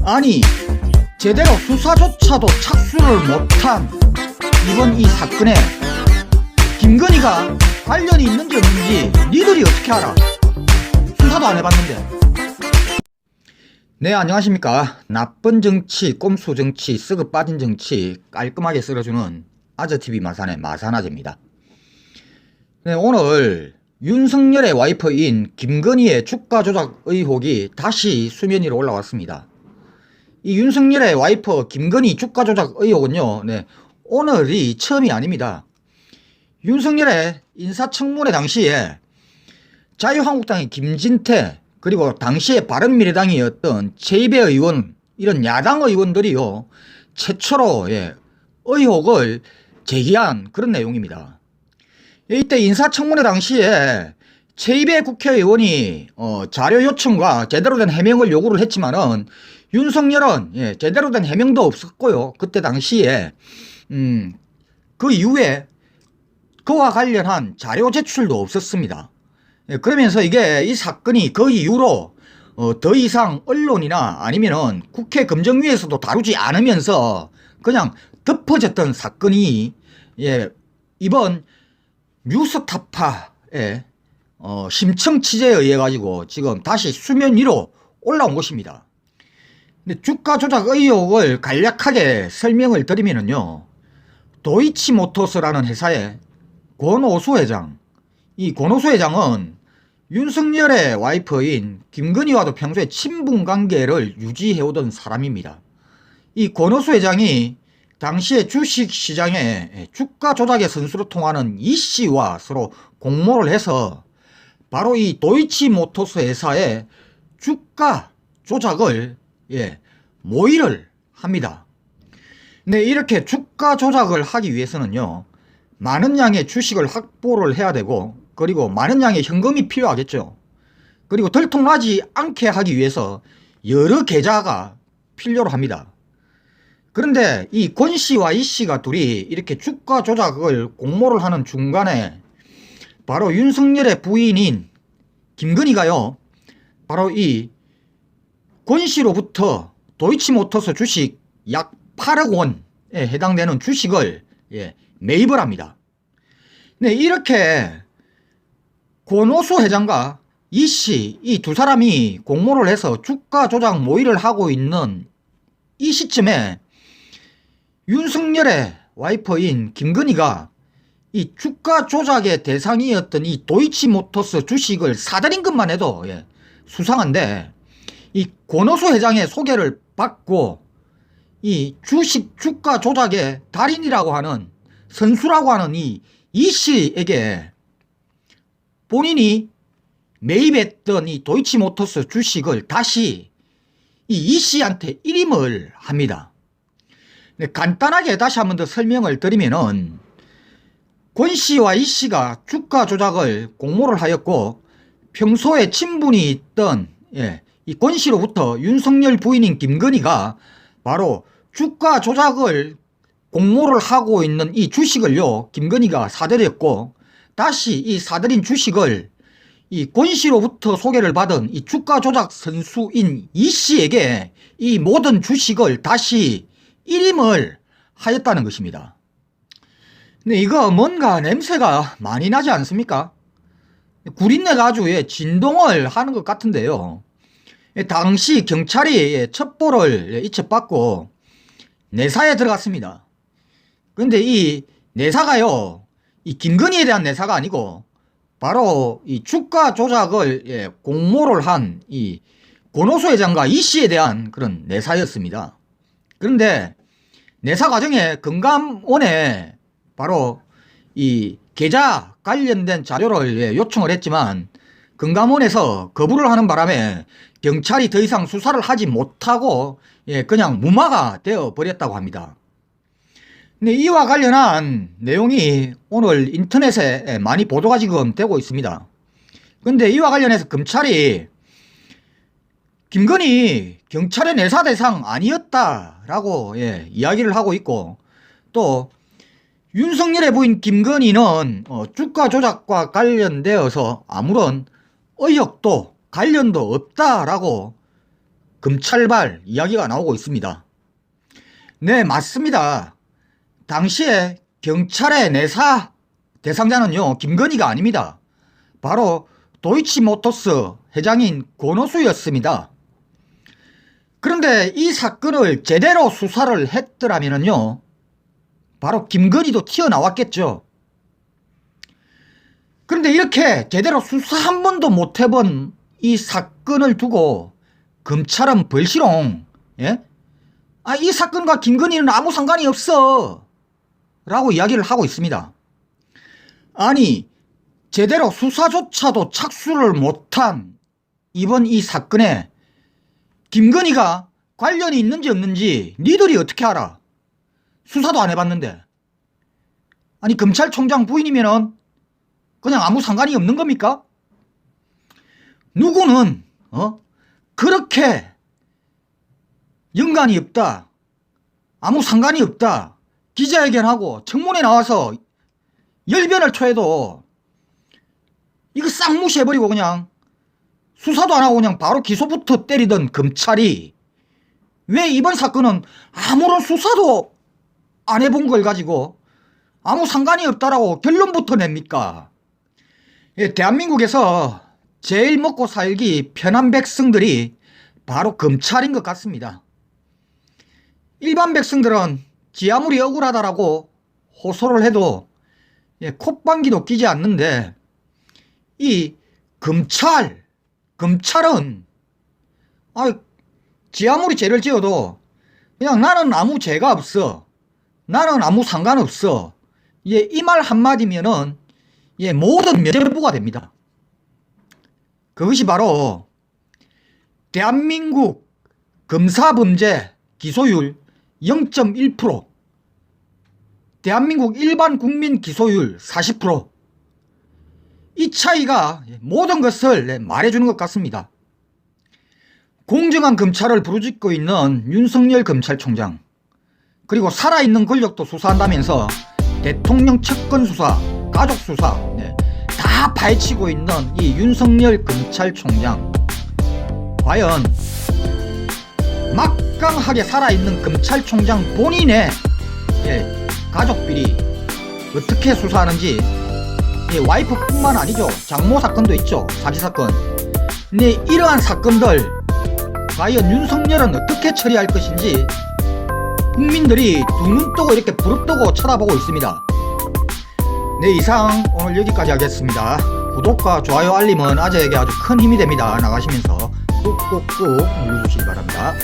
아니, 제대로 수사조차도 착수를 못한 이번 이 사건에 김건희가 관련이 있는지 없는지 니들이 어떻게 알아? 수사도 안 해봤는데. 네, 안녕하십니까. 나쁜 정치, 꼼수 정치, 썩어 빠진 정치 깔끔하게 쓸어주는 아저TV 마산의 마산아재입니다. 네, 오늘 윤석열의 와이프인 김건희의 주가 조작 의혹이 다시 수면 위로 올라왔습니다. 이 윤석열의 와이프 김건희 주가 조작 의혹은요, 네, 오늘이 처음이 아닙니다. 윤석열의 인사청문회 당시에 자유한국당의 김진태 그리고 당시에 바른미래당이었던 최이배 의원, 이런 야당 의원들이요 최초로 의혹을 제기한 그런 내용입니다. 이때 인사청문회 당시에 최이배 국회의원이 자료 요청과 제대로 된 해명을 요구를 했지만은 윤석열은 제대로 된 해명도 없었고요. 그때 당시에 그 이후에 그와 관련한 자료 제출도 없었습니다. 그러면서 이 사건이 그 이후로 더 이상 언론이나 아니면은 국회 검정위에서도 다루지 않으면서 그냥 덮어졌던 사건이 이번 뉴스타파의 심층 취재에 의해 가지고 지금 다시 수면 위로 올라온 것입니다. 근데 주가 조작 의혹을 간략하게 설명을 드리면은요, 도이치모터스라는 회사의 권오수 회장, 이 권오수 회장은 윤석열의 와이프인 김건희와도 평소에 친분 관계를 유지해오던 사람입니다. 이 권오수 회장이 당시에 주식시장에 주가 조작의 선수로 통하는 이 씨와 서로 공모를 해서 바로 이 도이치모터스 회사의 주가 조작을 모의를 합니다. 근데 이렇게 주가 조작을 하기 위해서는요, 많은 양의 주식을 확보를 해야 되고, 그리고 많은 양의 현금이 필요하겠죠. 그리고 들통나지 않게 하기 위해서 여러 계좌가 필요로 합니다. 그런데 이 권 씨와 이 씨가 둘이 이렇게 주가 조작을 공모를 하는 중간에 바로 윤석열의 부인인 김건희가요, 바로 이 권 씨로부터 도이치모터스 주식 약 8억 원에 해당되는 주식을 매입을 합니다. 네, 이렇게 권오수 회장과 이 씨, 이 두 사람이 공모를 해서 주가 조작 모의를 하고 있는 이 시점에 윤석열의 와이프인 김건희가 이 주가 조작의 대상이었던 이 도이치모터스 주식을 사들인 것만 해도 수상한데, 이 권오수 회장의 소개를 받고 이 주식 주가 조작의 달인이라고 하는, 선수라고 하는 이 씨에게 본인이 매입했던 이 도이치모터스 주식을 다시 이 씨한테 일임을 합니다. 간단하게 다시 한번 더 설명을 드리면은, 권 씨와 이 씨가 주가 조작을 공모를 하였고, 평소에 친분이 있던 이 권 씨로부터 윤석열 부인인 김건희가 바로 주가 조작을 공모를 하고 있는 이 주식을요, 김건희가 사들였고, 다시 이 사들인 주식을 이 권 씨로부터 소개를 받은 이 주가 조작 선수인 이 씨에게 이 모든 주식을 다시 일임을 하였다는 것입니다. 근데 이거 뭔가 냄새가 많이 나지 않습니까? 구린내가 아주 진동을 하는 것 같은데요. 당시 경찰이 첩보를 이첩받고 내사에 들어갔습니다. 그런데 이 내사가요, 이 김건희에 대한 내사가 아니고 바로 이 주가 조작을 공모를 한 이 권오수 회장과 이 씨에 대한 그런 내사였습니다. 그런데 내사 과정에 금감원에 바로 이 계좌 관련된 자료를 요청을 했지만 금감원에서 거부를 하는 바람에 경찰이 더 이상 수사를 하지 못하고 그냥 무마가 되어 버렸다고 합니다. 근데 이와 관련한 내용이 오늘 인터넷에 많이 보도가 지금 되고 있습니다. 그런데 이와 관련해서 검찰이 김건희 경찰의 내사 대상 아니었다라고 이야기를 하고 있고, 또 윤석열의 부인 김건희는 주가 조작과 관련되어서 아무런 의혹도 관련도 없다라고 검찰발 이야기가 나오고 있습니다. 네, 맞습니다. 당시에 경찰의 내사 대상자는요, 김건희가 아닙니다. 바로 도이치모터스 회장인 권오수였습니다. 그런데 이 사건을 제대로 수사를 했더라면요, 바로 김건희도 튀어나왔겠죠. 그런데 이렇게 제대로 수사 한 번도 못 해본 이 사건을 두고 검찰은 벌시롱, 예? 이 사건과 김건희는 아무 상관이 없어 라고 이야기를 하고 있습니다. 아니, 제대로 수사조차도 착수를 못한 이번 이 사건에 김건희가 관련이 있는지 없는지 니들이 어떻게 알아? 수사도 안 해봤는데. 아니, 검찰총장 부인이면은 그냥 아무 상관이 없는 겁니까? 누구는 그렇게 연관이 없다, 아무 상관이 없다, 기자회견하고 청문회 나와서 열변을 토해도 이거 싹 무시해버리고 그냥 수사도 안 하고 그냥 바로 기소부터 때리던 검찰이 왜 이번 사건은 아무런 수사도 안 해본 걸 가지고 아무 상관이 없다라고 결론부터 냅니까? 대한민국에서 제일 먹고 살기 편한 백성들이 바로 검찰인 것 같습니다. 일반 백성들은 지 아무리 억울하다라고 호소를 해도 콧방귀도 끼지 않는데, 이 검찰은 지 아무리 죄를 지어도 그냥 나는 아무 죄가 없어, 나는 아무 상관없어, 이 말 한마디면은 모든 면죄부가 됩니다. 그것이 바로 대한민국 검사범죄 기소율 0.1%, 대한민국 일반 국민 기소율 40%, 이 차이가 모든 것을 말해주는 것 같습니다. 공정한 검찰을 부르짖고 있는 윤석열 검찰총장, 그리고 살아있는 권력도 수사한다면서 대통령 측근 수사, 가족 수사 다 파헤치고 있는 이 윤석열 검찰총장, 과연 막강하게 살아있는 검찰총장 본인의 가족비리 어떻게 수사하는지, 와이프뿐만 아니죠, 장모 사건도 있죠, 사기사건. 근데 이러한 사건들 과연 윤석열은 어떻게 처리할 것인지 국민들이 두 눈 뜨고 이렇게 부릅뜨고 쳐다보고 있습니다. 네, 이상 오늘 여기까지 하겠습니다. 구독과 좋아요 알림은 아재에게 아주 큰 힘이 됩니다. 나가시면서 꾹꾹꾹 눌러주시기 바랍니다.